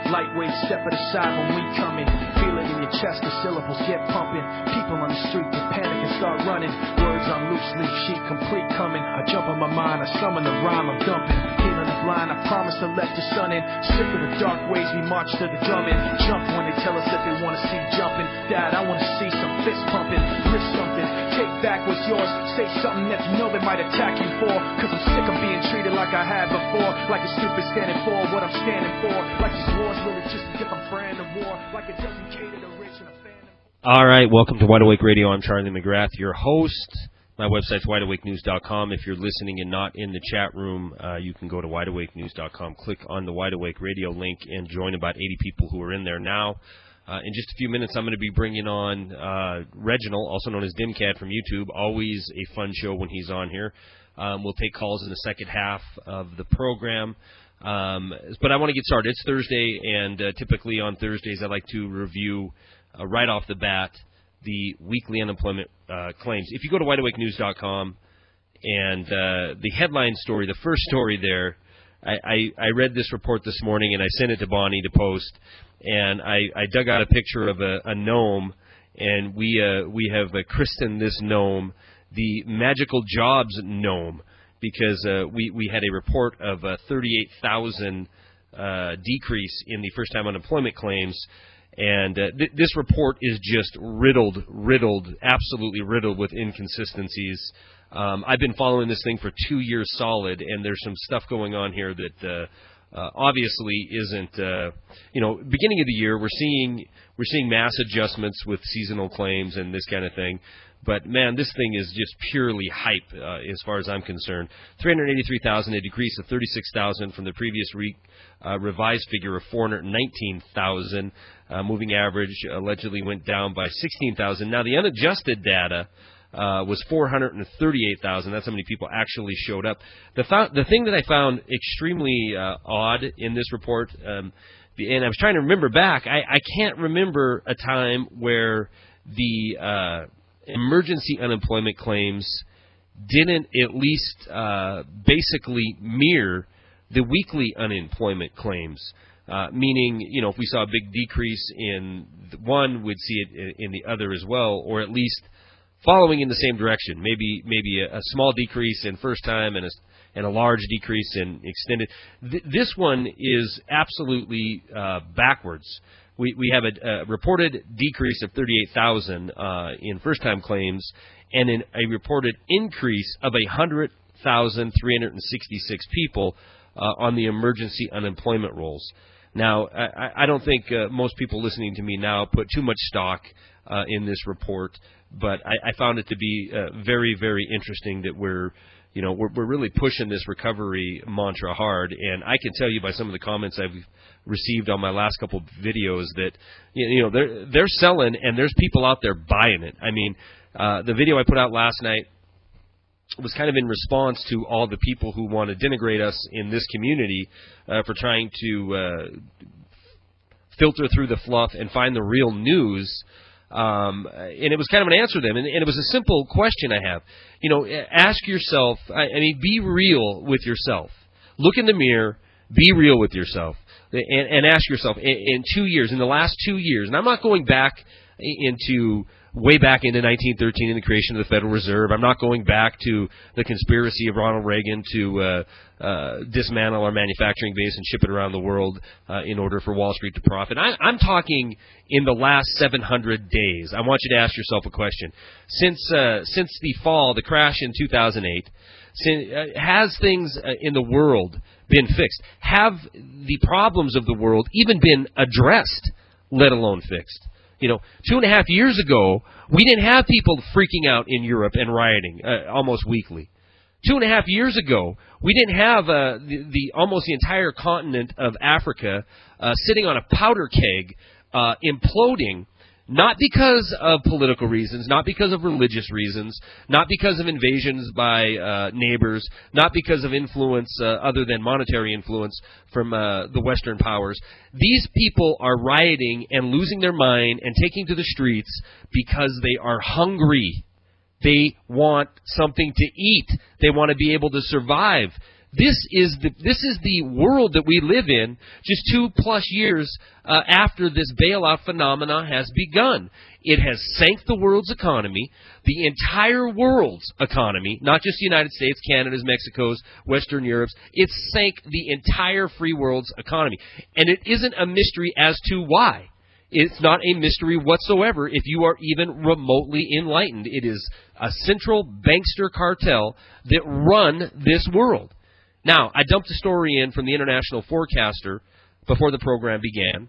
Lightweight, step at a side when we coming. Feel it in your chest, the syllables get pumping. People on the street with panic and start running. Words on loose leaf sheet, complete coming. I jump on my mind, I summon the rhyme I'm dumping. Healing the blind, I promise to let the sun in. Sick of the dark ways, we march to the drumming. Jump when they tell us that they want to see jumping. Dad, I want to see some fist pumping. List something, take back what's yours. Say something that you know they might attack you for. Cause I'm sick of being treated like I had before. Like a stupid standing for what I'm standing for. Like this war's really just a different brand of war. Like it doesn't cater to rich and a fan. All right, welcome to Wide Awake Radio. I'm Charlie McGrath, your host. My website's wideawakenews.com. If you're listening and not in the chat room, you can go to wideawakenews.com, click on the Wide Awake Radio link, and join about 80 people who are in there now. In just a few minutes, I'm going to be bringing on Reginald, also known as Demcad from YouTube. Always a fun show when he's on here. We'll take calls in the second half of the program. But I want to get started. It's Thursday, and typically on Thursdays I like to review right off the bat the weekly unemployment claims. If you go to wideawakenews.com and the headline story, the first story there, I read this report this morning and I sent it to Bonnie to post, and I dug out a picture of a gnome, and we have christened this gnome the Magical Jobs Gnome, because we had a report of a 38,000 decrease in the first-time unemployment claims. And this report is just riddled, absolutely riddled with inconsistencies. I've been following this thing for 2 years solid, and there's some stuff going on here that obviously isn't. Beginning of the year, we're seeing mass adjustments with seasonal claims and this kind of thing. But, man, this thing is just purely hype as far as I'm concerned. 383,000, a decrease of 36,000 from the previous week, revised figure of 419,000. Moving average allegedly went down by 16,000. Now, the unadjusted data was 438,000. That's how many people actually showed up. The thing that I found extremely odd in this report, and I was trying to remember back, I can't remember a time where the emergency unemployment claims didn't at least basically mirror the weekly unemployment claims. Meaning, if we saw a big decrease in one, we'd see it in the other as well, or at least following in the same direction. Maybe a small decrease in first time and a large decrease in extended. This one is absolutely backwards. We have a reported decrease of 38,000 in first-time claims, and a reported increase of 100,366 people on the emergency unemployment rolls. Now, I don't think most people listening to me now put too much stock in this report, but I found it to be very, very interesting that we're really pushing this recovery mantra hard. And I can tell you by some of the comments I've received on my last couple of videos that they're selling, and there's people out there buying it. I mean, the video I put out last night was kind of in response to all the people who want to denigrate us in this community for trying to filter through the fluff and find the real news. And it was kind of an answer to them, and it was a simple question I have. Ask yourself, be real with yourself. Look in the mirror, be real with yourself, and ask yourself, in the last 2 years, and I'm not going back way back into 1913 and the creation of the Federal Reserve. I'm not going back to the conspiracy of Ronald Reagan to dismantle our manufacturing base and ship it around the world in order for Wall Street to profit. I'm talking in the last 700 days. I want you to ask yourself a question. Since the fall, the crash in 2008, has things in the world been fixed? Have the problems of the world even been addressed, let alone fixed? 2.5 years ago, we didn't have people freaking out in Europe and rioting almost weekly. 2.5 years ago, we didn't have almost the entire continent of Africa sitting on a powder keg, imploding, not because of political reasons, not because of religious reasons, not because of invasions by neighbors, not because of influence other than monetary influence from the Western powers. These people are rioting and losing their mind and taking to the streets because they are hungry. They want something to eat. They want to be able to survive. This is the world that we live in just 2+ years after this bailout phenomena has begun. It has sank the world's economy, the entire world's economy, not just the United States, Canada's, Mexico's, Western Europe's. It sank the entire free world's economy. And it isn't a mystery as to why. It's not a mystery whatsoever if you are even remotely enlightened. It is a central bankster cartel that run this world. Now, I dumped a story in from the International Forecaster before the program began,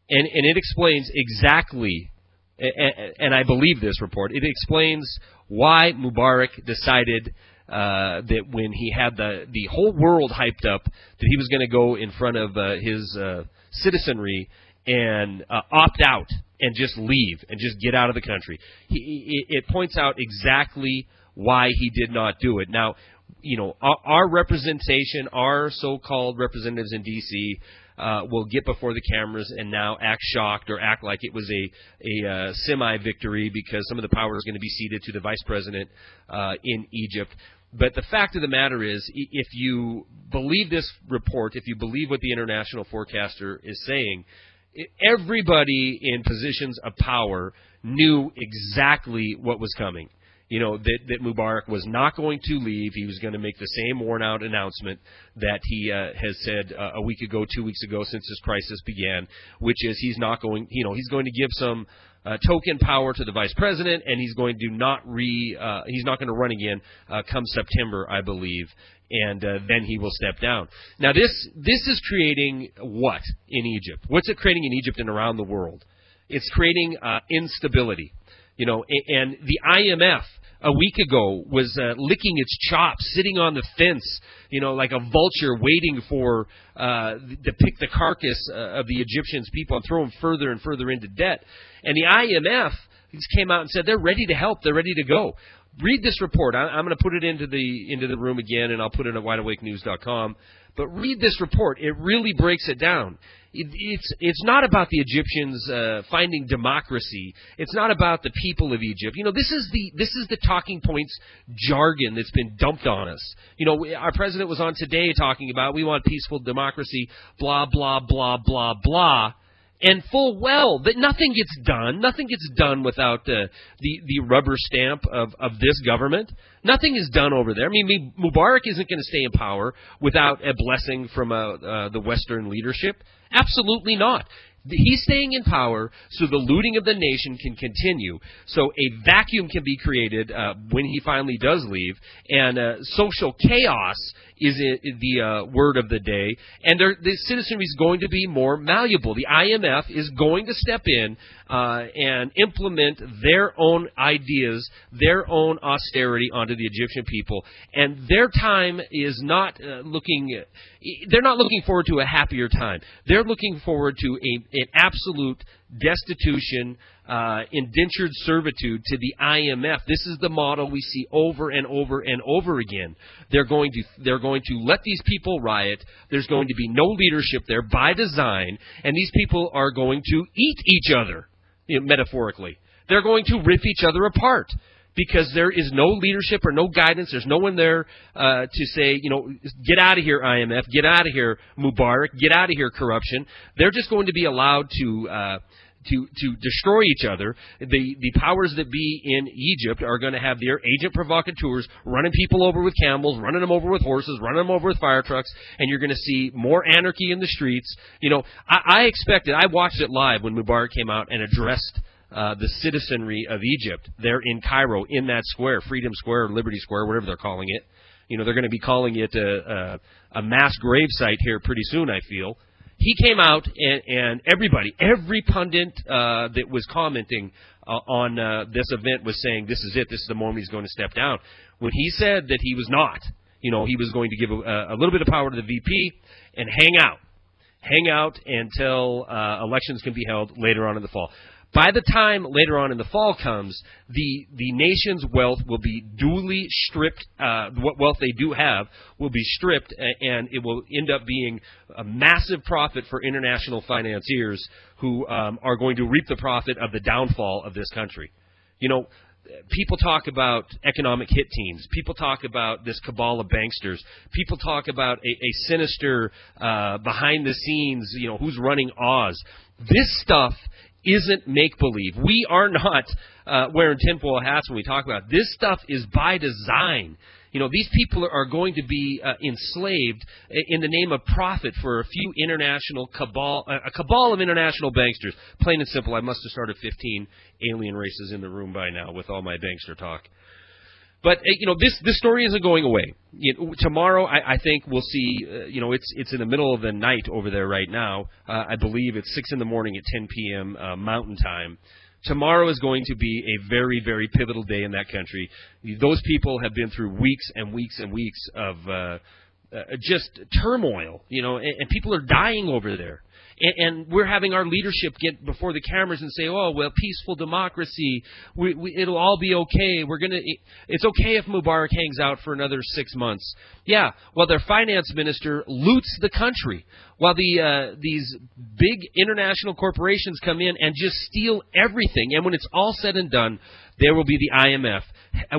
and it explains exactly, and I believe this report, it explains why Mubarak decided that when he had the whole world hyped up that he was going to go in front of his citizenry and opt out and just leave and just get out of the country. It points out exactly why he did not do it. Now, our representation, our so-called representatives in D.C., will get before the cameras and now act shocked or act like it was a semi-victory because some of the power is going to be ceded to the vice president in Egypt. But the fact of the matter is, if you believe this report, if you believe what the International Forecaster is saying, everybody in positions of power knew exactly what was coming. That Mubarak was not going to leave. He was going to make the same worn-out announcement that he has said a week ago, 2 weeks ago, since this crisis began, which is he's not going. He's going to give some token power to the vice president, and he's going to he's not going to run again come September, I believe, and then he will step down. Now, this is creating what in Egypt? What's it creating in Egypt and around the world? It's creating instability. And the IMF a week ago was licking its chops, sitting on the fence, like a vulture waiting for to pick the carcass of the Egyptians people and throw them further and further into debt. And the IMF just came out and said they're ready to help, they're ready to go. Read this report. I'm going to put it into the room again, and I'll put it at wideawakenews.com. But read this report. It really breaks it down. It's not about the Egyptians finding democracy. It's not about the people of Egypt. This is the talking points jargon that's been dumped on us. Our president was on Today talking about we want peaceful democracy, blah blah blah blah blah. And full well that nothing gets done. Nothing gets done without the rubber stamp of this government. Nothing is done over there. I mean, Mubarak isn't going to stay in power without a blessing from the Western leadership. Absolutely not. He's staying in power so the looting of the nation can continue, so a vacuum can be created when he finally does leave, and social chaos is the word of the day, and the citizenry is going to be more malleable. The IMF is going to step in and implement their own ideas, their own austerity onto the Egyptian people, and their time is not they're not looking forward to a happier time. They're looking forward to an absolute destitution, indentured servitude to the IMF. This is the model we see over and over and over again. They're going to let these people riot. There's going to be no leadership there by design, and these people are going to eat each other, metaphorically. They're going to rip each other apart, because there is no leadership or no guidance. There's no one there to say, get out of here, IMF, get out of here, Mubarak, get out of here, corruption. They're just going to be allowed to destroy each other. The powers that be in Egypt are going to have their agent provocateurs running people over with camels, running them over with horses, running them over with fire trucks, and you're going to see more anarchy in the streets. I expected, I watched it live when Mubarak came out and addressed the citizenry of Egypt there in Cairo, in that square, Freedom Square, Liberty Square, whatever they're calling it. They're going to be calling it a mass grave site here pretty soon, I feel. He came out and everybody, every pundit that was commenting on this event was saying, this is it, this is the moment he's going to step down. When he said that he was not, he was going to give a little bit of power to the VP and hang out until elections can be held later on in the fall. By the time later on in the fall comes, the nation's wealth will be duly stripped. What wealth they do have will be stripped, and it will end up being a massive profit for international financiers who are going to reap the profit of the downfall of this country. people talk about economic hit teams. People talk about this cabal of banksters. People talk about a sinister behind the scenes, who's running Oz. This stuff isn't make-believe. We are not wearing tinfoil hats when we talk about it. This stuff is by design. These people are going to be enslaved in the name of profit for a few international a cabal of international banksters. Plain and simple, I must have started 15 alien races in the room by now with all my bankster talk. But, this story isn't going away. Tomorrow, I think we'll see, it's in the middle of the night over there right now. I believe it's 6 in the morning at 10 p.m. Mountain Time. Tomorrow is going to be a very, very pivotal day in that country. Those people have been through weeks and weeks and weeks of just turmoil, and people are dying over there. And we're having our leadership get before the cameras and say, "Oh, well, peaceful democracy. It'll all be okay. It's okay if Mubarak hangs out for another 6 months." Yeah, while their finance minister loots the country, while these big international corporations come in and just steal everything. And when it's all said and done, there will be the IMF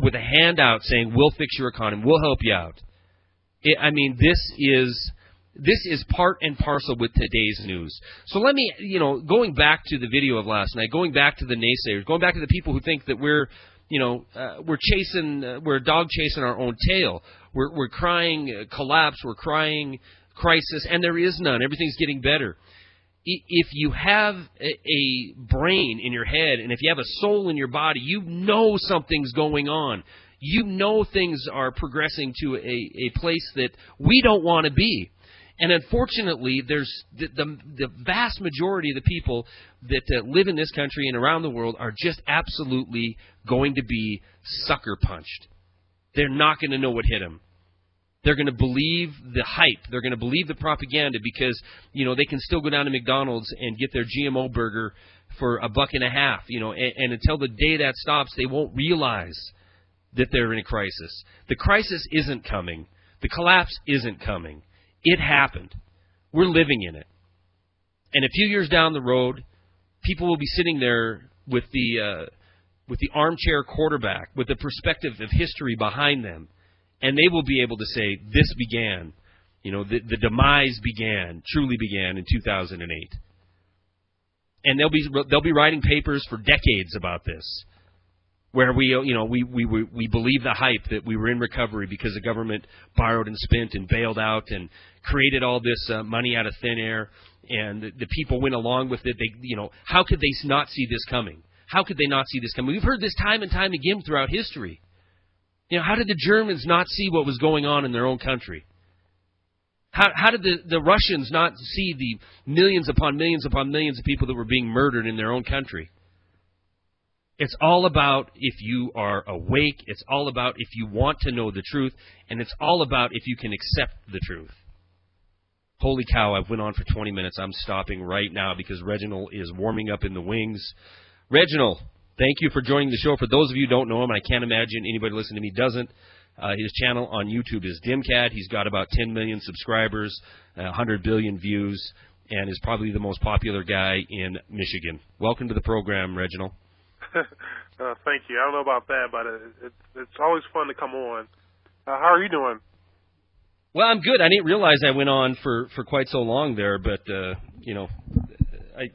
with a hand out saying, "We'll fix your economy. We'll help you out." This is part and parcel with today's news. So let me, going back to the video of last night, going back to the naysayers, going back to the people who think that we're a dog chasing our own tail. We're crying collapse, we're crying crisis, and there is none. Everything's getting better. If you have a brain in your head and if you have a soul in your body, you know something's going on. You know things are progressing to a place that we don't want to be. And unfortunately, there's the vast majority of the people that live in this country and around the world are just absolutely going to be sucker punched. They're not going to know what hit them. They're going to believe the hype. They're going to believe the propaganda because, they can still go down to McDonald's and get their GMO burger for $1.50, and until the day that stops, they won't realize that they're in a crisis. The crisis isn't coming. The collapse isn't coming. It happened. We're living in it. And a few years down the road, people will be sitting there with the armchair quarterback, with the perspective of history behind them, and they will be able to say, this began, the demise truly began in 2008. And they'll be writing papers for decades about this, where we believe the hype that we were in recovery because the government borrowed and spent and bailed out and created all this money out of thin air, and the people went along with it. How could they not see this coming? How could they not see this coming? We've heard this time and time again throughout history. How did the Germans not see what was going on in their own country? How did the Russians not see the millions upon millions upon millions of people that were being murdered in their own country? It's all about if you are awake. It's all about if you want to know the truth. And it's all about if you can accept the truth. Holy cow, I've went on for 20 minutes. I'm stopping right now because Reginald is warming up in the wings. Reginald, thank you for joining the show. For those of you who don't know him, I can't imagine anybody listening to me doesn't. His channel on YouTube is Demcad. He's got about 10 million subscribers, 100 billion views, and is probably the most popular guy in Michigan. Welcome to the program, Reginald. Thank you. I don't know about that, but it's always fun to come on. How are you doing? Well, I'm good. I didn't realize I went on for quite so long there, but,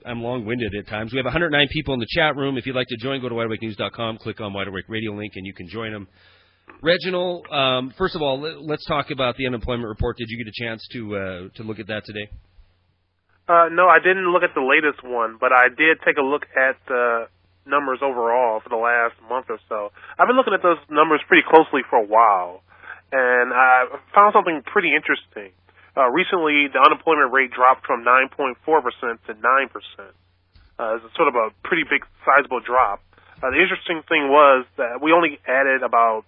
I'm long-winded at times. We have 109 people in the chat room. If you'd like to join, go to wideawakenews.com, click on Wide Awake Radio link, and you can join them. Reginald, first of all, let's talk about the unemployment report. Did you get a chance to look at that today? No, I didn't look at the latest one, but I did take a look at the numbers overall for the last month or so. I've been looking at those numbers pretty closely for a while, and I found something pretty interesting. Recently, the unemployment rate dropped from 9.4% to 9%. It's sort of a pretty big, sizable drop. The interesting thing was that we only added about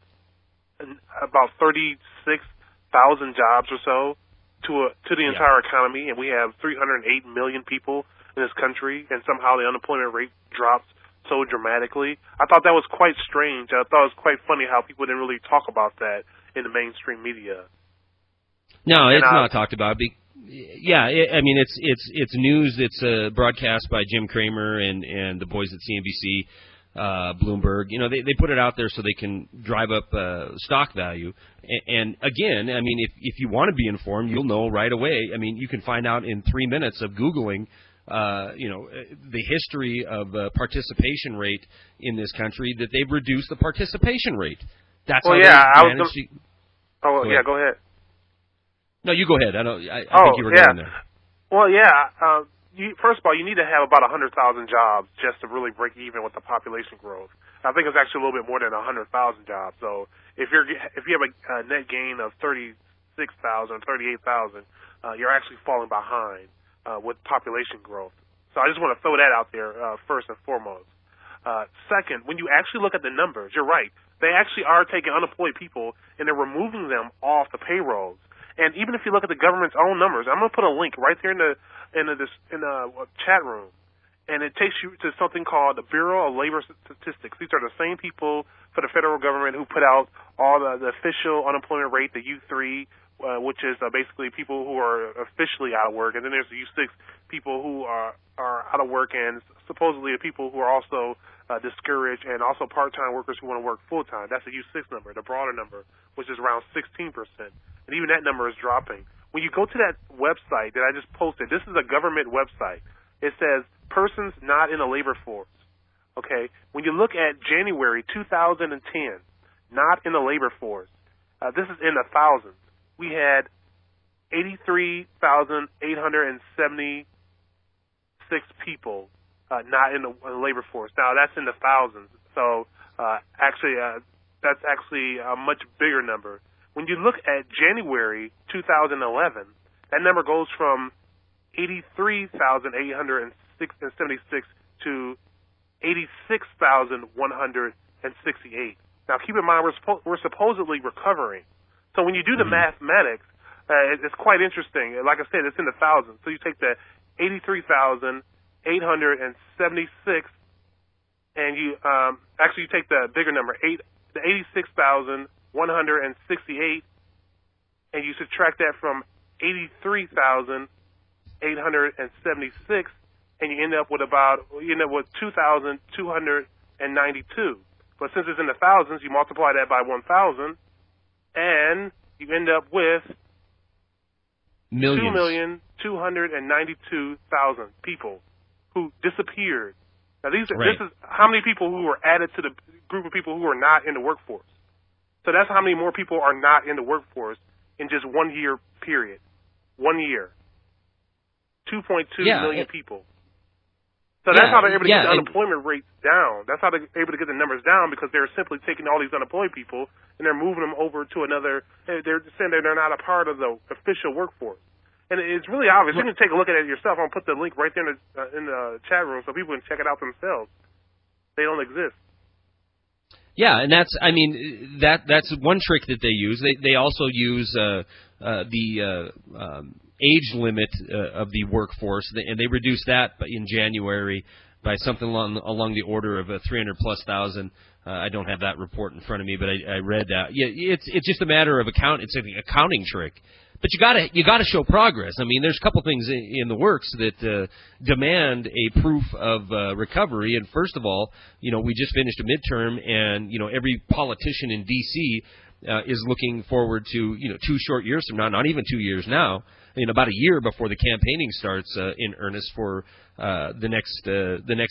36,000 jobs or so to the entire economy, and we have 308 million people in this country, and somehow the unemployment rate dropped so dramatically. I thought that was quite strange. I thought it was quite funny how people didn't really talk about that in the mainstream media. No, it's not talked about. It's news that's broadcast by Jim Cramer and the boys at CNBC. Bloomberg. They put it out there so they can drive up stock value. And again, I mean, if you want to be informed, you'll know right away. I mean, you can find out in 3 minutes of Googling, the history of participation rate in this country, that they've reduced the participation rate. That's how they managed to... Oh, yeah, go ahead. No, you go ahead. I think you were going there. Well, yeah. First of all, you need to have about 100,000 jobs just to really break even with the population growth. I think it's actually a little bit more than 100,000 jobs. So if you have a net gain of 36,000, 38,000, you're actually falling behind with population growth. So I just want to throw that out there first and foremost. Second, when you actually look at the numbers, you're right. They actually are taking unemployed people and they're removing them off the payrolls. And even if you look at the government's own numbers, I'm going to put a link right there in the chat room, and it takes you to something called the Bureau of Labor Statistics. These are the same people for the federal government who put out all the official unemployment rate, the U3, which is basically people who are officially out of work, and then there's the U6, people who are out of work, and supposedly the people who are also discouraged, and also part-time workers who want to work full-time. That's the U6 number, the broader number, which is around 16%. And even that number is dropping. When you go to that website that I just posted, this is a government website. It says persons not in the labor force. Okay? When you look at January 2010, not in the labor force, this is in the thousands. We had 83,876 people not in the labor force. Now, that's in the thousands. So, that's actually a much bigger number. When you look at January 2011, that number goes from 83,876 to 86,168. Now, keep in mind, we're supposedly recovering. So when you do the mathematics, it's quite interesting. Like I said, it's in the thousands. So you take the 83,876, and you take the bigger number, the 86,168, and you subtract that from 83,876, and you end up with 2,292. But since it's in the thousands, you multiply that by 1,000, and you end up with 2,292,000 people who disappeared. Now, this is how many people who were added to the group of people who are not in the workforce. So that's how many more people are not in the workforce in just 1 year period. 1 year. 2.2 million people. So that's how they're able to get the unemployment rate down. That's how they're able to get the numbers down, because they're simply taking all these unemployed people and they're moving them over to another. They're saying that they're not a part of the official workforce. And it's really obvious. You can take a look at it yourself. I'll put the link right there in the chat room so people can check it out themselves. They don't exist. Yeah, and that's one trick that they use. They also use the age limit of the workforce, and they reduced that in January by something along the order of 300,000+. I don't have that report in front of me, but I read that. Yeah, it's just a matter of It's an accounting trick. But you gotta show progress. I mean, there's a couple things in the works that demand a proof of recovery. And first of all, we just finished a midterm, and every politician in D.C. Is looking forward to 2 short years from now, not even 2 years now, in about a year before the campaigning starts in earnest for the next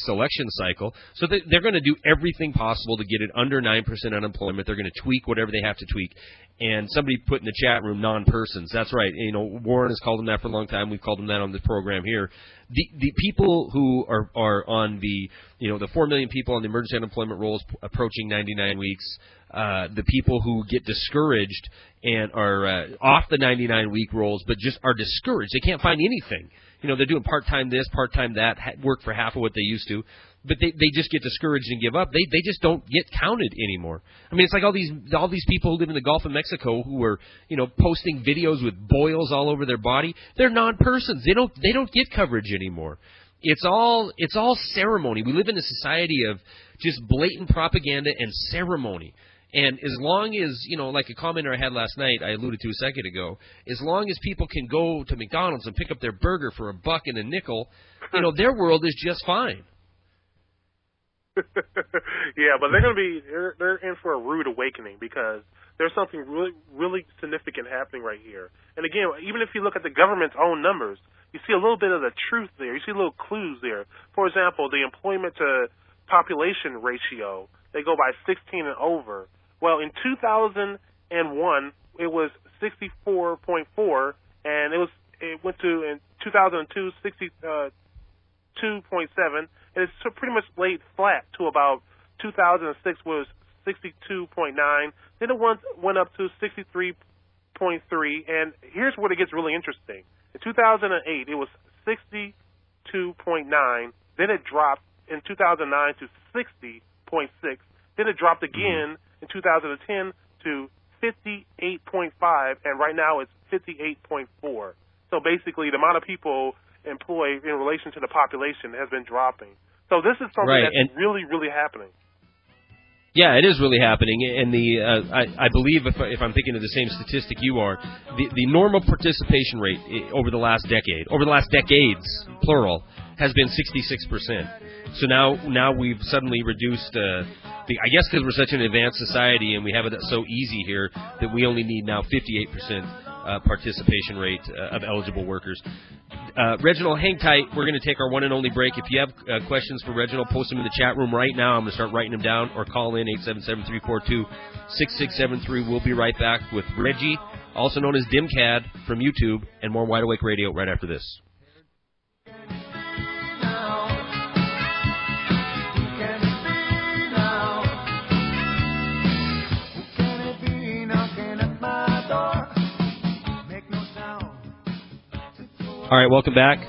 election cycle. So they're going to do everything possible to get it under 9% unemployment. They're going to tweak whatever they have to tweak. And somebody put in the chat room, non-persons. That's right. Warren has called them that for a long time. We've called them that on the program here. The people who are on the 4 million people on the emergency unemployment rolls approaching 99 weeks, the people who get discouraged and are off the 99-week rolls but just are discouraged. They can't find anything. They're doing part-time this, part-time that, work for half of what they used to, but they just get discouraged and give up. They just don't get counted anymore. I mean, it's like all these people who live in the Gulf of Mexico who are posting videos with boils all over their body. They're non-persons. They don't get coverage anymore. It's all ceremony. We live in a society of just blatant propaganda and ceremony. And as long as, like a commenter I had last night, I alluded to a second ago, as long as people can go to McDonald's and pick up their burger for $1 and a nickel, their world is just fine. Yeah, but they're in for a rude awakening because there's something really significant happening right here. And again, even if you look at the government's own numbers, you see a little bit of the truth there. You see little clues there. For example, the employment to population ratio, they go by 16 and over. Well, in 2001, it was 64.4, and it went to, in 2002, 62.7, and it's pretty much laid flat to about 2006 was 62.9. Then it went up to 63.3, and here's where it gets really interesting. In 2008, it was 62.9. Then it dropped in 2009 to 60.6. Then it dropped again in 2010 to 58.5, and right now it's 58.4. So basically, the amount of people employed in relation to the population has been dropping. So this is something that's really, really happening. Yeah, it is really happening, and I believe if I'm thinking of the same statistic you are, the normal participation rate over the last decades, plural, has been 66%. So now we've suddenly reduced. I guess because we're such an advanced society and we have it so easy here that we only need now 58% participation rate of eligible workers. Reginald, hang tight. We're going to take our one and only break. If you have questions for Reginald, post them in the chat room right now. I'm going to start writing them down, or call in 877-342-6673. We'll be right back with Reggie, also known as Demcad, from YouTube, and more Wide Awake Radio right after this. All right, welcome back.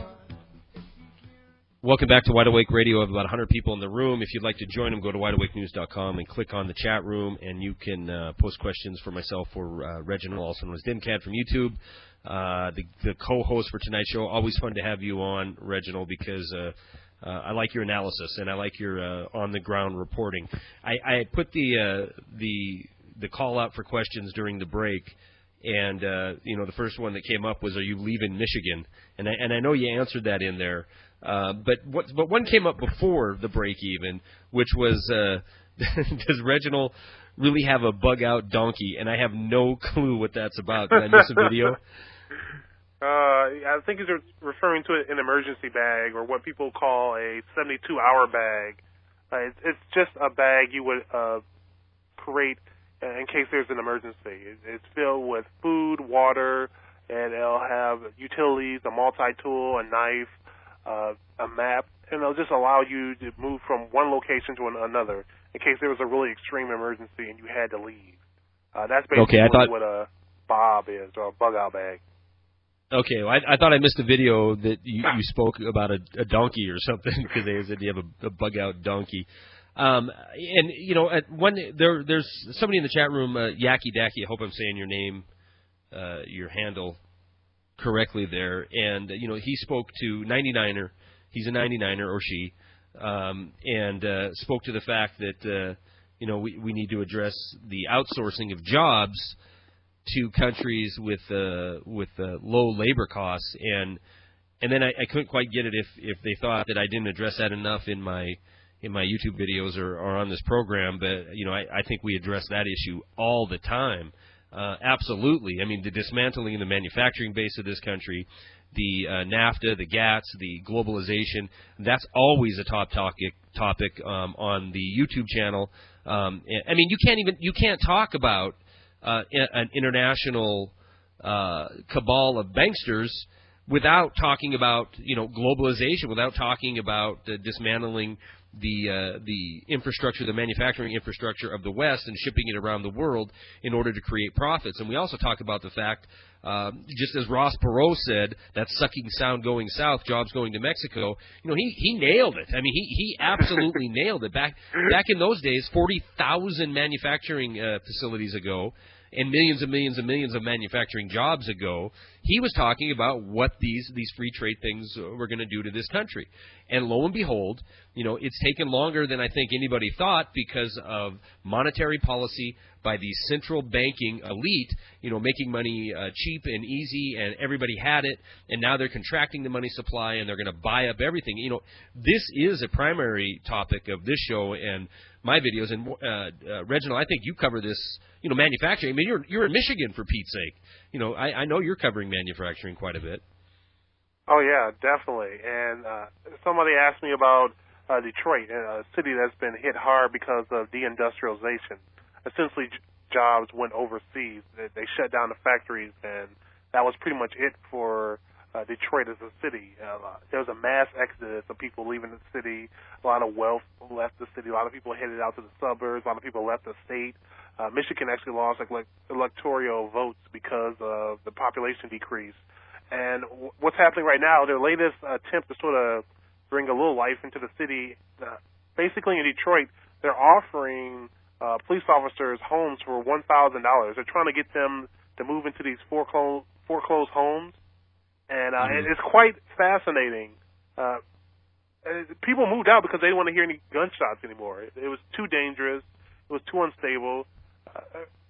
Welcome back to Wide Awake Radio. We have about 100 people in the room. If you'd like to join them, go to wideawakenews.com and click on the chat room, and you can post questions for myself or Reginald, also known as Demcad from YouTube, the co-host for tonight's show. Always fun to have you on, Reginald, because I like your analysis and I like your on-the-ground reporting. I put the call out for questions during the break. And the first one that came up was, "Are you leaving Michigan?" And I know you answered that in there, but one came up before the break even, which was, does Reginald really have a bug-out donkey? And I have no clue what that's about. Did I miss a video? I think he's referring to an emergency bag, or what people call a 72-hour bag. It's just a bag you would create in case there's an emergency. It's filled with food, water, and it'll have utilities, a multi-tool, a knife, a map, and it'll just allow you to move from one location to another in case there was a really extreme emergency and you had to leave. That's basically what a bob is, or a bug-out bag. Okay, well, I thought I missed a video that you spoke about a donkey or something, because they said you have a bug-out donkey. There's somebody in the chat room, Yaki Daki. I hope I'm saying your name, your handle correctly there. And he spoke to 99er. He's a 99er, or she, and spoke to the fact that we need to address the outsourcing of jobs to countries with low labor costs. And then I couldn't quite get it if they thought that I didn't address that enough in my YouTube videos or on this program, but I think we address that issue all the time. Absolutely. I mean, the dismantling of the manufacturing base of this country, the NAFTA, the GATS, the globalization, that's always a top topic on the YouTube channel. I mean, you can't talk about an international cabal of banksters without talking about globalization, without talking about dismantling the infrastructure, the manufacturing infrastructure of the West, and shipping it around the world in order to create profits. And we also talk about the fact, just as Ross Perot said, that sucking sound going south, jobs going to Mexico. He nailed it. I mean, he absolutely nailed it. Back in those days, 40,000 manufacturing facilities ago, and millions and millions and millions of manufacturing jobs ago, he was talking about what these free trade things were going to do to this country. And lo and behold, it's taken longer than I think anybody thought because of monetary policy by the central banking elite, making money cheap and easy, and everybody had it, and now they're contracting the money supply, and they're going to buy up everything. This is a primary topic of this show and my videos. And Reginald, I think you cover this, manufacturing. I mean, you're in Michigan, for Pete's sake. I know you're covering manufacturing quite a bit. Oh, yeah, definitely. And somebody asked me about Detroit, a city that's been hit hard because of deindustrialization. Essentially, jobs went overseas. They shut down the factories, and that was pretty much it for Detroit as a city. There was a mass exodus of people leaving the city. A lot of wealth left the city. A lot of people headed out to the suburbs. A lot of people left the state. Michigan actually lost electoral votes because of the population decrease. And what's happening right now, their latest attempt to sort of bring a little life into the city, basically in Detroit, they're offering police officers homes for $1,000. They're trying to get them to move into these foreclosed homes. And it's quite fascinating. People moved out because they didn't want to hear any gunshots anymore. It was too dangerous. It was too unstable.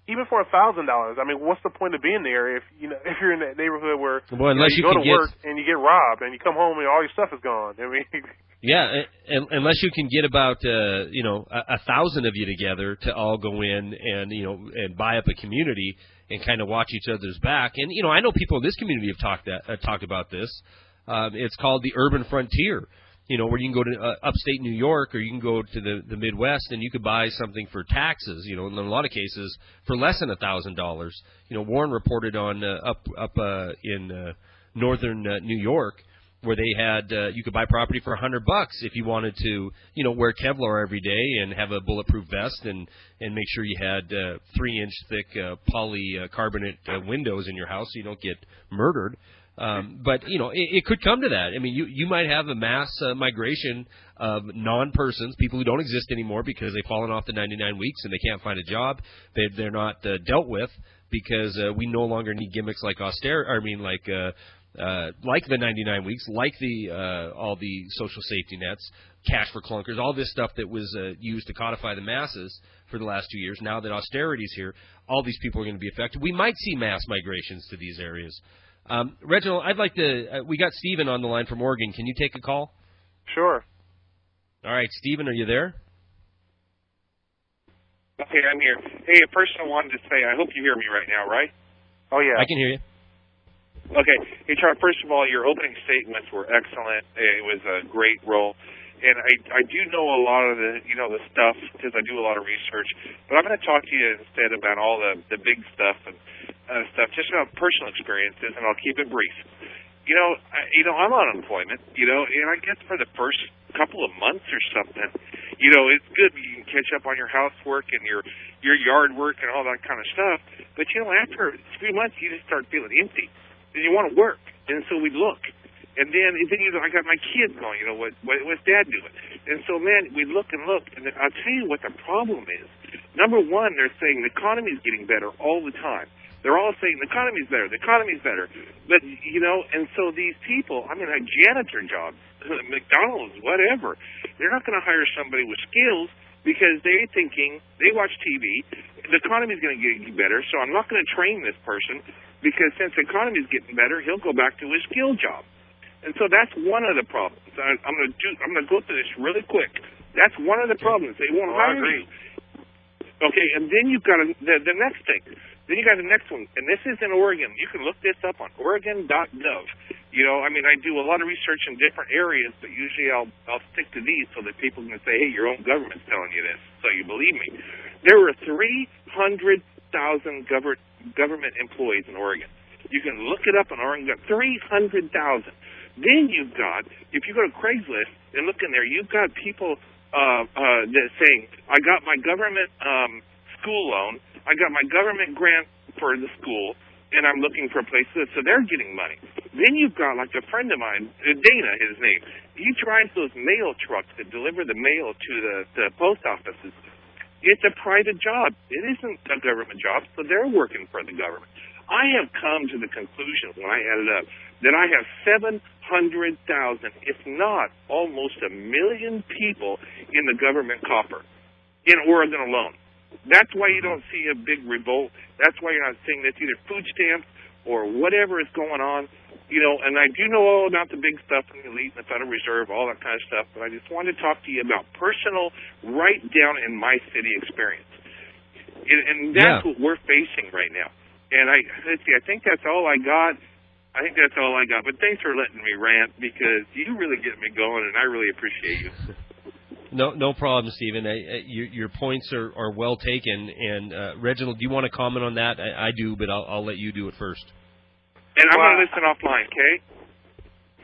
Even for $1,000, I mean, what's the point of being there if you're in that neighborhood where you go to work and you get robbed and you come home and all your stuff is gone? I mean, yeah, unless you can get about 1,000 of you together to all go in and and buy up a community and kind of watch each other's back. And I know people in this community have talked about this. It's called the urban frontier. Where you can go to upstate New York, or you can go to the Midwest, and you could buy something for taxes, in a lot of cases, for less than $1,000. Warren reported on up in northern New York, where they had you could buy property for $100 if you wanted to, wear Kevlar every day and have a bulletproof vest and make sure you had 3-inch thick polycarbonate windows in your house so you don't get murdered. But it could come to that. I mean, you might have a mass migration of non-persons, people who don't exist anymore because they've fallen off the 99 weeks and they can't find a job. They're not dealt with because we no longer need gimmicks like like the 99 weeks, like all the social safety nets, cash for clunkers, all this stuff that was used to codify the masses for the last 2 years. Now that austerity's here, all these people are going to be affected. We might see mass migrations to these areas. Reginald, I'd like to we got Stephen on the line from Oregon. Can you take a call? Sure. All right, Stephen, are you there? Okay, I'm here. Hey, first I wanted to say, I hope you hear me right now, right? Oh, yeah. I can hear you. Okay. Hey, Charles, first of all, your opening statements were excellent. It was a great role. And I do know a lot of the stuff because I do a lot of research. But I'm going to talk to you instead about all the big stuff and stuff, just about personal experiences, and I'll keep it brief. I'm on unemployment, and I guess for the first couple of months or something, it's good. You can catch up on your housework and your yard work and all that kind of stuff. But, after 3 months, you just start feeling empty. And you want to work. And so we look. And then I got my kids going, what's Dad doing? And so, man, we look, and I'll tell you what the problem is. Number one, they're saying the economy is getting better all the time. They're all saying the economy's better, the economy's better. But, and so these people, like janitor jobs, McDonald's, whatever, they're not going to hire somebody with skills because they're thinking, they watch TV, the economy's going to get better, so I'm not going to train this person because since the economy's getting better, he'll go back to his skill job. And so that's one of the problems. I'm going to go through this really quick. That's one of the problems. They won't hire you. Okay, and then you've got the next thing. Then you got the next one, and this is in Oregon. You can look this up on Oregon.gov. I do a lot of research in different areas, but usually I'll stick to these so that people can say, hey, your own government's telling you this, so you believe me. There were 300,000 government employees in Oregon. You can look it up on Oregon. 300,000. Then you've got, if you go to Craigslist and look in there, you've got people that saying, I got my government school loan, I got my government grant for the school, and I'm looking for a place to live. So they're getting money. Then you've got, like a friend of mine, Dana, his name. He drives those mail trucks that deliver the mail to the post offices. It's a private job. It isn't a government job, so they're working for the government. I have come to the conclusion, when I add it up, that I have 700,000, if not almost 1 million people in the government copper in Oregon alone. That's why you don't see a big revolt. That's why you're not seeing this, either food stamps or whatever is going on. You know, and I do know all about the big stuff in the elite and the Federal Reserve, all that kind of stuff, but I just wanted to talk to you about personal, right down in my city experience. And that's what we're facing right now. And let's see, I think that's all I got. But thanks for letting me rant, because you really get me going, and I really appreciate you. No problem, Stephen. Your points are well taken. And Reginald, do you want to comment on that? I do, but I'll let you do it first. And I'm going to listen offline, okay?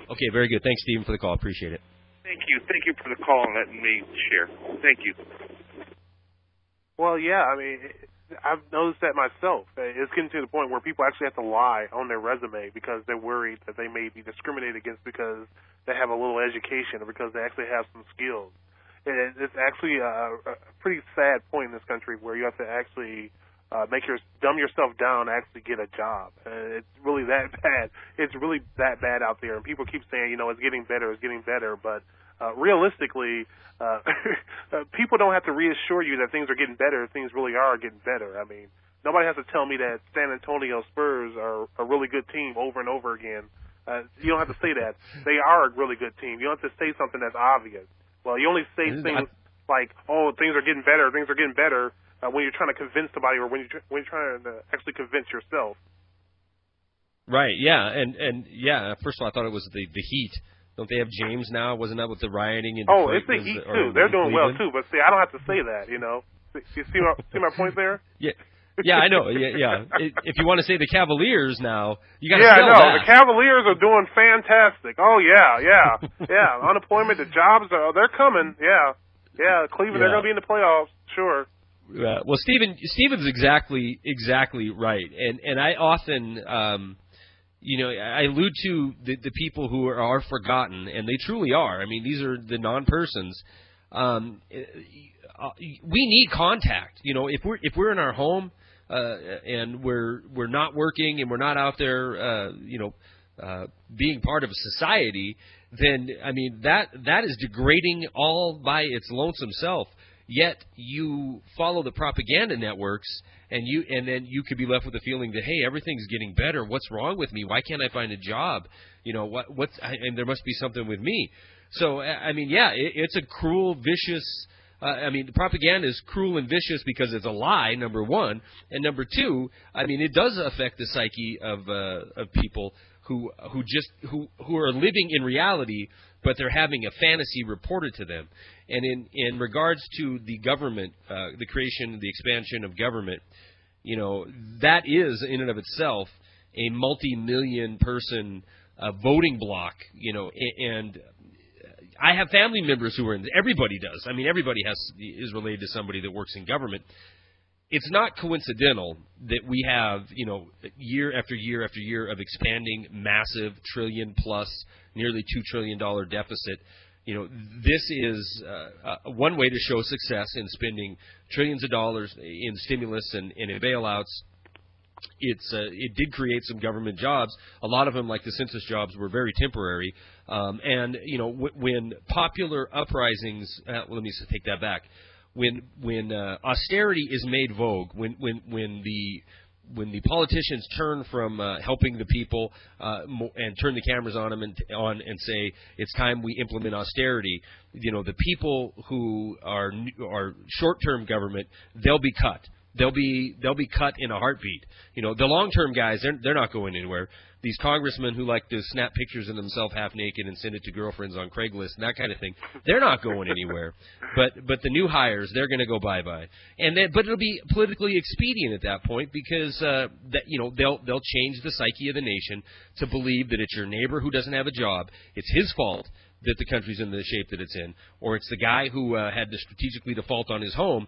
Okay, very good. Thanks, Stephen, for the call. Appreciate it. Thank you. Thank you for the call and letting me share. Thank you. Well, yeah, I mean, I've noticed that myself. It's getting to the point where people actually have to lie on their resume because they're worried that they may be discriminated against because they have a little education or because they actually have some skills. And it's actually a pretty sad point in this country where you have to actually dumb yourself down to actually get a job. It's really that bad. It's really that bad out there. And people keep saying, you know, it's getting better. But realistically, people don't have to reassure you that things are getting better. Things really are getting better. I mean, nobody has to tell me that San Antonio Spurs are a really good team over and over again. You don't have to say that. They are a really good team. You don't have to say something that's obvious. Well, you only say things like, oh, things are getting better, when you're trying to convince somebody or when you're trying to actually convince yourself. Right, yeah. And yeah, first of all, I thought it was the Heat. Don't they have James now? Wasn't that with the rioting in Detroit? Oh, it's the Heat, too. They're doing well, too. But, see, I don't have to say that, you know. You see my point there? Yeah. Yeah, I know. Yeah. If you want to say the Cavaliers now, you got to sell that. The Cavaliers are doing fantastic. Oh, yeah. Unemployment, the jobs, they're coming. Yeah. Cleveland, they're going to be in the playoffs. Sure. Well, Stephen's exactly right. And I often, I allude to the people who are forgotten, and they truly are. I mean, these are the non-persons. We need contact. You know, if we're in our home and we're not working and we're not out there, being part of a society, then I mean that is degrading all by its lonesome self. Yet you follow the propaganda networks, and then you could be left with the feeling that, hey, everything's getting better. What's wrong with me? Why can't I find a job? You know, and there must be something with me. So I mean, yeah, it's a cruel, vicious. The propaganda is cruel and vicious because it's a lie, number one, and number two, I mean, it does affect the psyche of people who are living in reality, but they're having a fantasy reported to them. And in regards to the government, the creation, the expansion of government, you know, that is in and of itself a multi-million person voting bloc, and I have family members who are in. Everybody does. I mean, everybody is related to somebody that works in government. It's not coincidental that we have, year after year after year of expanding massive trillion plus, nearly $2 trillion deficit. This is one way to show success in spending trillions of dollars in stimulus and in bailouts. It did create some government jobs. A lot of them, like the census jobs, were very temporary. When popular uprisings, let me take that back. When austerity is made vogue, when the politicians turn from helping the people and turn the cameras on them and say it's time we implement austerity, the people who are short-term government, they'll be cut. They'll be cut in a heartbeat. The long-term guys, they're not going anywhere. These congressmen who like to snap pictures of themselves half naked and send it to girlfriends on Craigslist and that kind of thing, they're not going anywhere. But the new hires, they're going to go bye-bye. But it'll be politically expedient at that point because they'll change the psyche of the nation to believe that it's your neighbor who doesn't have a job. It's his fault that the country's in the shape that it's in, or it's the guy who had to strategically default on his home.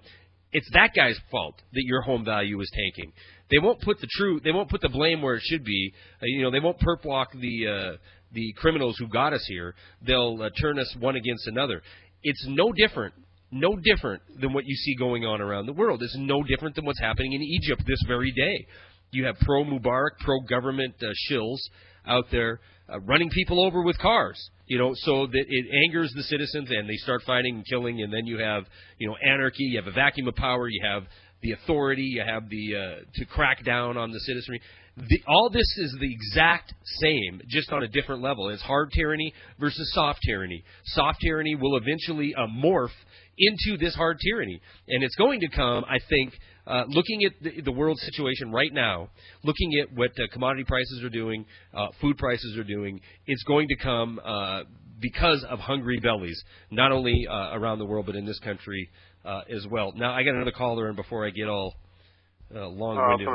It's that guy's fault that your home value is tanking. They won't put the blame where it should be. They won't perp walk the criminals who got us here. They'll turn us one against another. It's no different no different than what you see going on around the world. It's no different than what's happening in Egypt this very day. You have pro-Mubarak, pro-government shills out there running people over with cars, so that it angers the citizens and they start fighting and killing, and then you have, anarchy, you have a vacuum of power, you have the authority, you have the to crack down on the citizenry. All this is the exact same, just on a different level. It's hard tyranny versus soft tyranny. Soft tyranny will eventually morph into this hard tyranny, and it's going to come, I think, looking at the world situation right now, looking at what commodity prices are doing, food prices are doing, it's going to come because of hungry bellies, not only around the world but in this country as well. Now, I got another caller, and before I get all long-winded,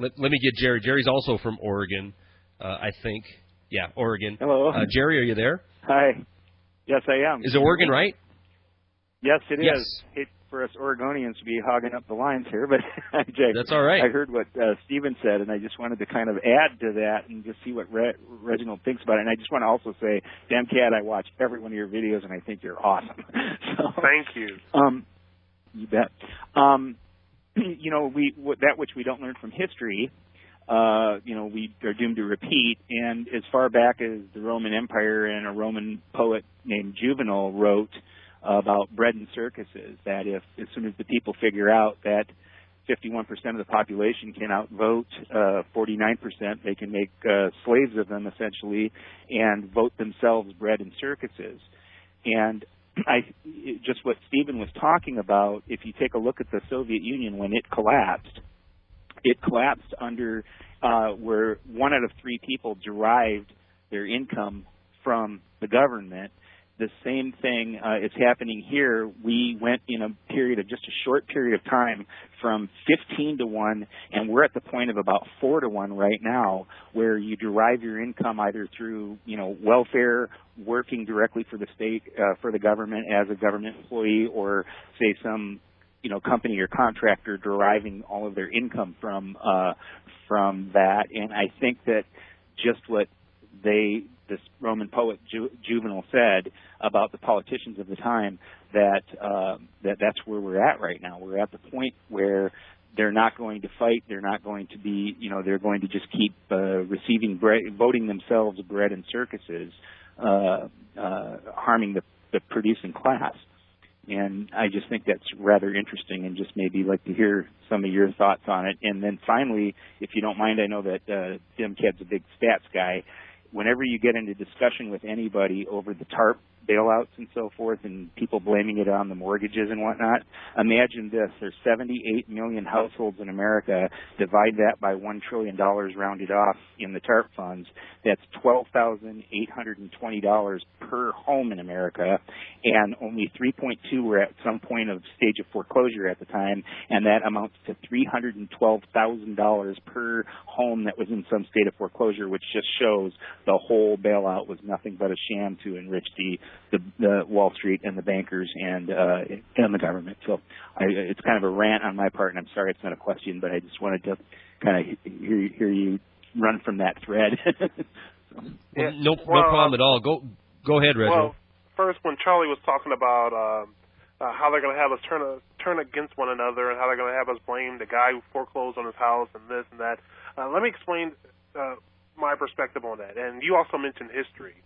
let me get Jerry. Jerry's also from Oregon, I think. Yeah, Oregon. Hello. Jerry, are you there? Hi. Yes, I am. Is it Oregon, right? Yes, it yes. is. Hate for us Oregonians to be hogging up the lines here, but that's all right. I heard what Stephen said, and I just wanted to kind of add to that and just see what Reginald thinks about it. And I just want to also say, Demcad, I watch every one of your videos, and I think you're awesome. Thank you. You bet. That which we don't learn from history, we are doomed to repeat. And as far back as the Roman Empire, and a Roman poet named Juvenal wrote about bread and circuses, that if as soon as the people figure out that 51% of the population can outvote 49%, they can make slaves of them essentially and vote themselves bread and circuses. And just what Stephen was talking about, if you take a look at the Soviet Union when it collapsed under where 1 out of 3 people derived their income from the government. The same thing is happening here. We went in a period of just a short period of time from 15 to 1, and we're at the point of about 4 to 1 right now, where you derive your income either through, welfare, working directly for the state, for the government as a government employee, or say some, company or contractor deriving all of their income from that. And I think that just what this Roman poet Juvenal said about the politicians of the time, that's where we're at right now. We're at the point where they're not going to fight. They're not going to be, they're going to just keep receiving bread, voting themselves bread and circuses, harming the producing class. And I just think that's rather interesting, and just maybe like to hear some of your thoughts on it. And then finally, if you don't mind, I know that Demcad's a big stats guy. Whenever you get into discussion with anybody over the TARP bailouts and so forth, and people blaming it on the mortgages and whatnot, imagine this. There's 78 million households in America. Divide that by $1 trillion rounded off in the TARP funds. That's $12,820 per home in America, and only 3.2 were at some point of stage of foreclosure at the time, and that amounts to $312,000 per home that was in some state of foreclosure, which just shows the whole bailout was nothing but a sham to enrich the Wall Street and the bankers and the government. So it's kind of a rant on my part, and I'm sorry it's not a question, but I just wanted to kind of hear you run from that thread. Well, no problem at all. Go ahead, Reginald. Well, first, when Charlie was talking about how they're going to have us turn against one another, and how they're going to have us blame the guy who foreclosed on his house and this and that, let me explain my perspective on that. And you also mentioned history.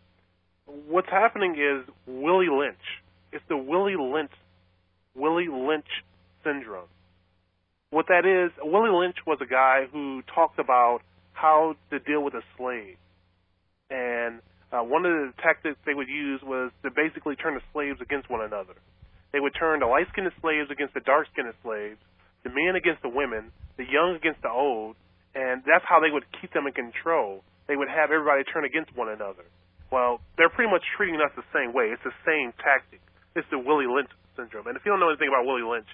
What's happening is Willie Lynch. It's the Willie Lynch syndrome. What that is, Willie Lynch was a guy who talked about how to deal with a slave. And one of the tactics they would use was to basically turn the slaves against one another. They would turn the light-skinned slaves against the dark-skinned slaves, the men against the women, the young against the old, and that's how they would keep them in control. They would have everybody turn against one another. Well, they're pretty much treating us the same way. It's the same tactic. It's the Willie Lynch syndrome. And if you don't know anything about Willie Lynch,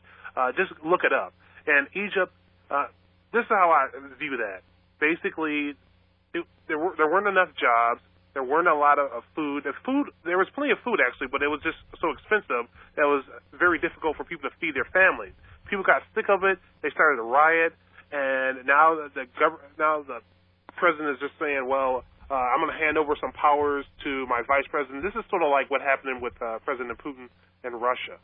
just look it up. And Egypt, this is how I view that. Basically, there weren't enough jobs. There weren't a lot of food. There was plenty of food, actually, but it was just so expensive that it was very difficult for people to feed their families. People got sick of it. They started to riot. And now the president is just saying, well, I'm going to hand over some powers to my vice president. This is sort of like what happened with President Putin and Russia.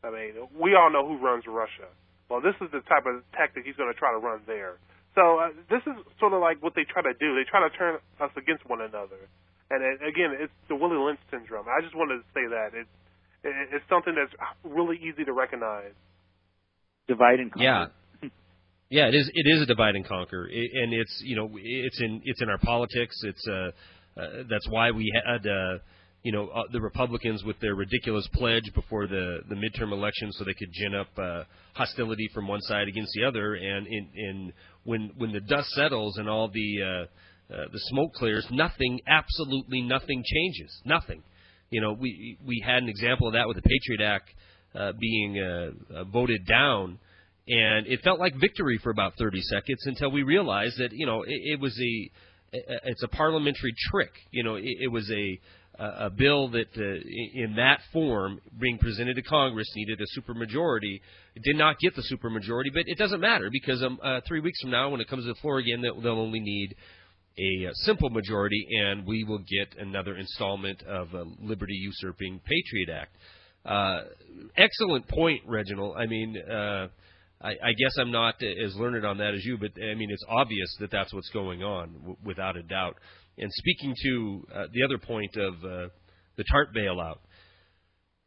I mean, we all know who runs Russia. Well, this is the type of tactic he's going to try to run there. So this is sort of like what they try to do. They try to turn us against one another. And again, it's the Willie Lynch syndrome. I just wanted to say that. It's something that's really easy to recognize. Divide and conquer. Yeah, it is. It is a divide and conquer, and it's it's in our politics. That's why we had the Republicans with their ridiculous pledge before the midterm election, so they could gin up hostility from one side against the other. And when the dust settles and all the smoke clears, absolutely nothing changes. Nothing. We had an example of that with the Patriot Act being voted down. And it felt like victory for about 30 seconds until we realized that it's a parliamentary trick. It was a bill that in that form being presented to Congress needed a supermajority. It did not get the supermajority, but it doesn't matter because 3 weeks from now, when it comes to the floor again, they'll only need a simple majority, and we will get another installment of a liberty-usurping Patriot Act. Excellent point, Reginald. I mean, I guess I'm not as learned on that as you, but, I mean, it's obvious that that's what's going on, without a doubt. And speaking to the other point of the TARP bailout,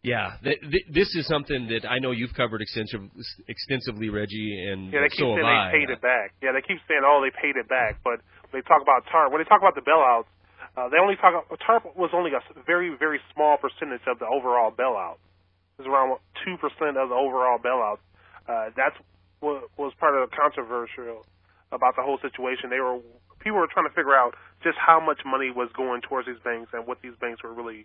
this is something that I know you've covered extensively, Reggie, and they keep so saying have I. They paid it back. Yeah, they keep saying, they paid it back. But when they talk about TARP, when they talk about the bailouts, TARP was only a very, very small percentage of the overall bailout. It was around 2% of the overall bailout. That's what was part of the controversial about the whole situation. People were trying to figure out just how much money was going towards these banks and what these banks were really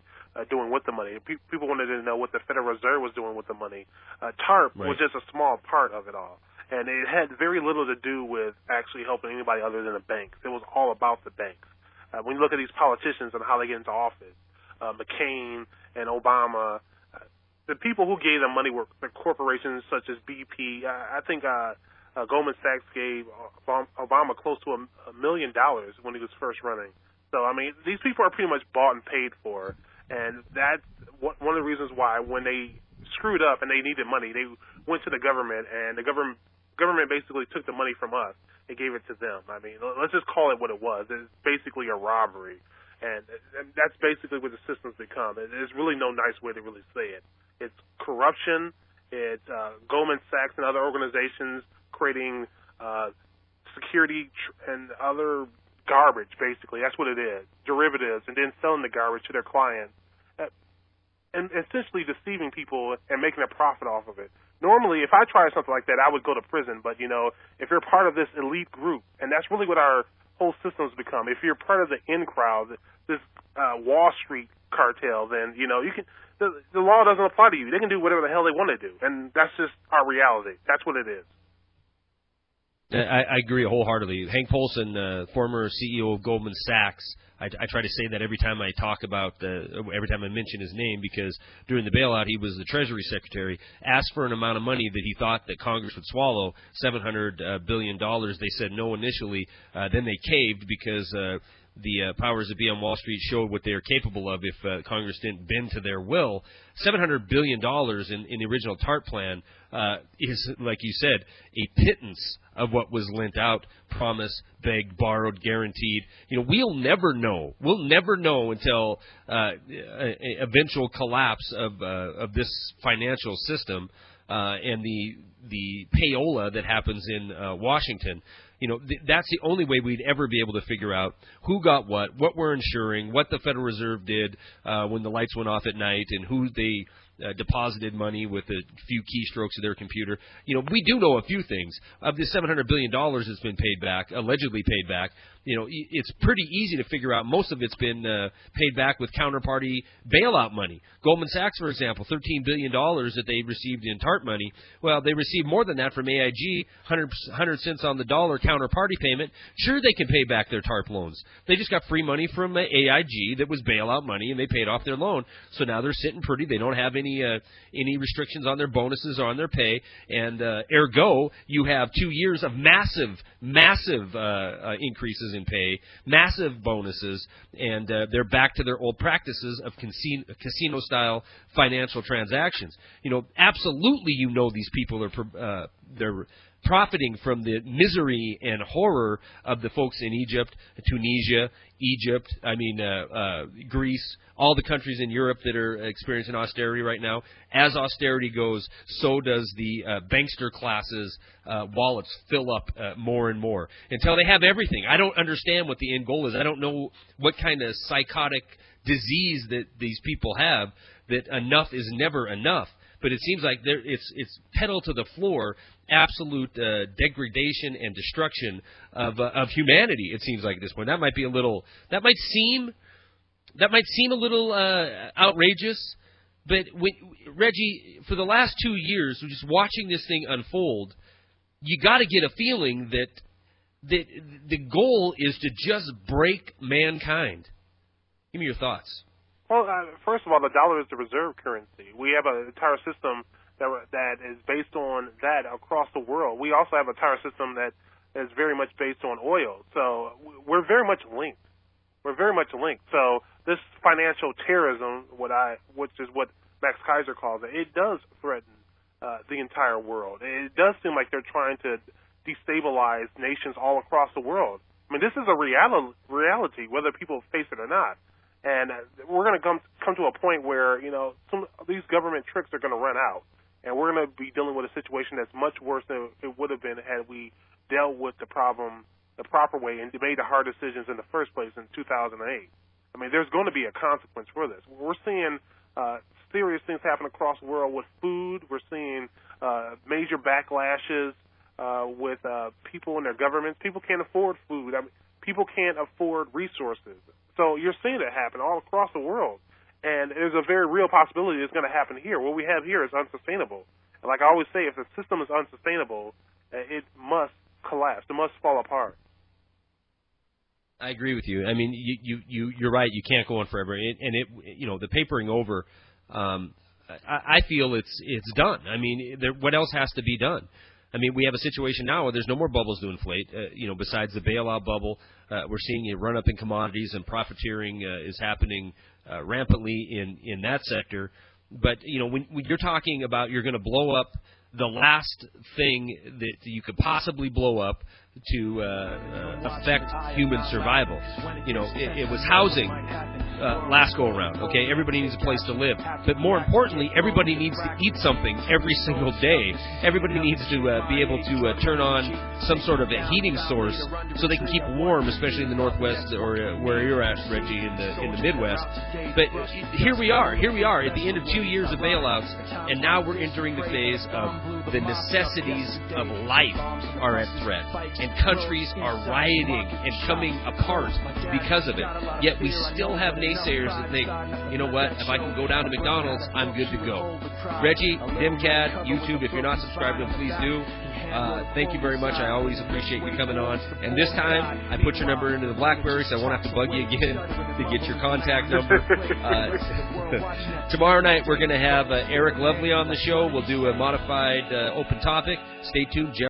doing with the money. People wanted to know what the Federal Reserve was doing with the money. TARP was just a small part of it all, and it had very little to do with actually helping anybody other than the banks. It was all about the banks. When you look at these politicians and how they get into office, McCain and Obama, the people who gave them money were the corporations such as BP. I think Goldman Sachs gave Obama close to $1 million when he was first running. So, I mean, these people are pretty much bought and paid for, and that's one of the reasons why when they screwed up and they needed money, they went to the government, and the government basically took the money from us and gave it to them. I mean, let's just call it what it was. It's basically a robbery, and that's basically what the system's become. There's really no nice way to really say it. It's corruption. It's Goldman Sachs and other organizations creating security and other garbage, basically. That's what it is, derivatives, and then selling the garbage to their clients, and essentially deceiving people and making a profit off of it. Normally, if I tried something like that, I would go to prison, but, if you're part of this elite group, and that's really what our whole system's become, if you're part of the in crowd, this Wall Street cartel, then, you can... The law doesn't apply to you. They can do whatever the hell they want to do, and that's just our reality. That's what it is. I agree wholeheartedly. Hank Paulson, former CEO of Goldman Sachs, I try to say that every time I talk about, every time I mention his name, because during the bailout he was the Treasury Secretary, asked for an amount of money that he thought that Congress would swallow, $700 billion. They said no initially, then they caved because the powers that be on Wall Street showed what they are capable of if Congress didn't bend to their will. $700 billion in the original TARP plan is, like you said, a pittance of what was lent out, promised, begged, borrowed, guaranteed. We'll never know. We'll never know until eventual collapse of this financial system and the payola that happens in Washington. That's the only way we'd ever be able to figure out who got what we're insuring, what the Federal Reserve did when the lights went off at night, and who they deposited money with a few keystrokes of their computer. We do know a few things. Of the $700 billion that's been paid back, allegedly paid back, it's pretty easy to figure out most of it's been paid back with counterparty bailout money. Goldman Sachs, for example, $13 billion that they received in TARP money. Well, they received more than that from AIG, 100 cents on the dollar counterparty payment. Sure, they can pay back their TARP loans. They just got free money from AIG that was bailout money, and they paid off their loan. So now they're sitting pretty. They don't have any any restrictions on their bonuses or on their pay, and ergo, you have 2 years of massive increases in pay, massive bonuses, and they're back to their old practices of casino-style financial transactions. Absolutely, these people are they're profiting from the misery and horror of the folks in Egypt, Tunisia, Greece, all the countries in Europe that are experiencing austerity right now. As austerity goes, so does the bankster classes' wallets fill up more and more until they have everything. I don't understand what the end goal is. I don't know what kind of psychotic disease that these people have, that enough is never enough. But it seems like it's pedal to the floor, absolute degradation and destruction of humanity. It seems like at this point. That might seem a little outrageous. But Reggie, for the last 2 years, just watching this thing unfold, you got to get a feeling that the goal is to just break mankind. Give me your thoughts. Well, first of all, the dollar is the reserve currency. We have an entire system that is based on that across the world. We also have an entire system that is very much based on oil. So we're very much linked. So this financial terrorism, which is what Max Kaiser calls it, it does threaten the entire world. It does seem like they're trying to destabilize nations all across the world. I mean, this is a reality, whether people face it or not. And we're going to come to a point where, some of these government tricks are going to run out. And we're going to be dealing with a situation that's much worse than it would have been had we dealt with the problem the proper way and made the hard decisions in the first place in 2008. I mean, there's going to be a consequence for this. We're seeing serious things happen across the world with food. We're seeing major backlashes with people in their governments. People can't afford food. I mean, people can't afford resources. So you're seeing it happen all across the world. And there's a very real possibility it's going to happen here. What we have here is unsustainable. And like I always say, if the system is unsustainable, it must collapse. It must fall apart. I agree with you. I mean, you're right. You can't go on forever. The papering over, I feel it's done. I mean, what else has to be done? I mean, we have a situation now where there's no more bubbles to inflate. Besides the bailout bubble, we're seeing a run-up in commodities, and profiteering is happening rampantly in that sector. But, when you're talking about you're going to blow up the last thing that you could possibly blow up to affect human survival. It was housing last go around. Okay, everybody needs a place to live, but more importantly, everybody needs to eat something every single day. Everybody needs to be able to turn on some sort of a heating source so they can keep warm, especially in the Northwest or where you're at, Reggie, in the Midwest. But here we are at the end of 2 years of bailouts, and now we're entering the phase of the necessities of life are at threat, and countries are rioting and coming apart because of it. Yet we still have naysayers that think, you know what, if I can go down to McDonald's, I'm good to go. Reggie, Demcad, YouTube, if you're not subscribed to them, please do. Thank you very much. I always appreciate you coming on. And this time, I put your number into the BlackBerry, so I won't have to bug you again to get your contact number. Tomorrow night, we're going to have Eric Lovely on the show. We'll do a modified open topic. Stay tuned.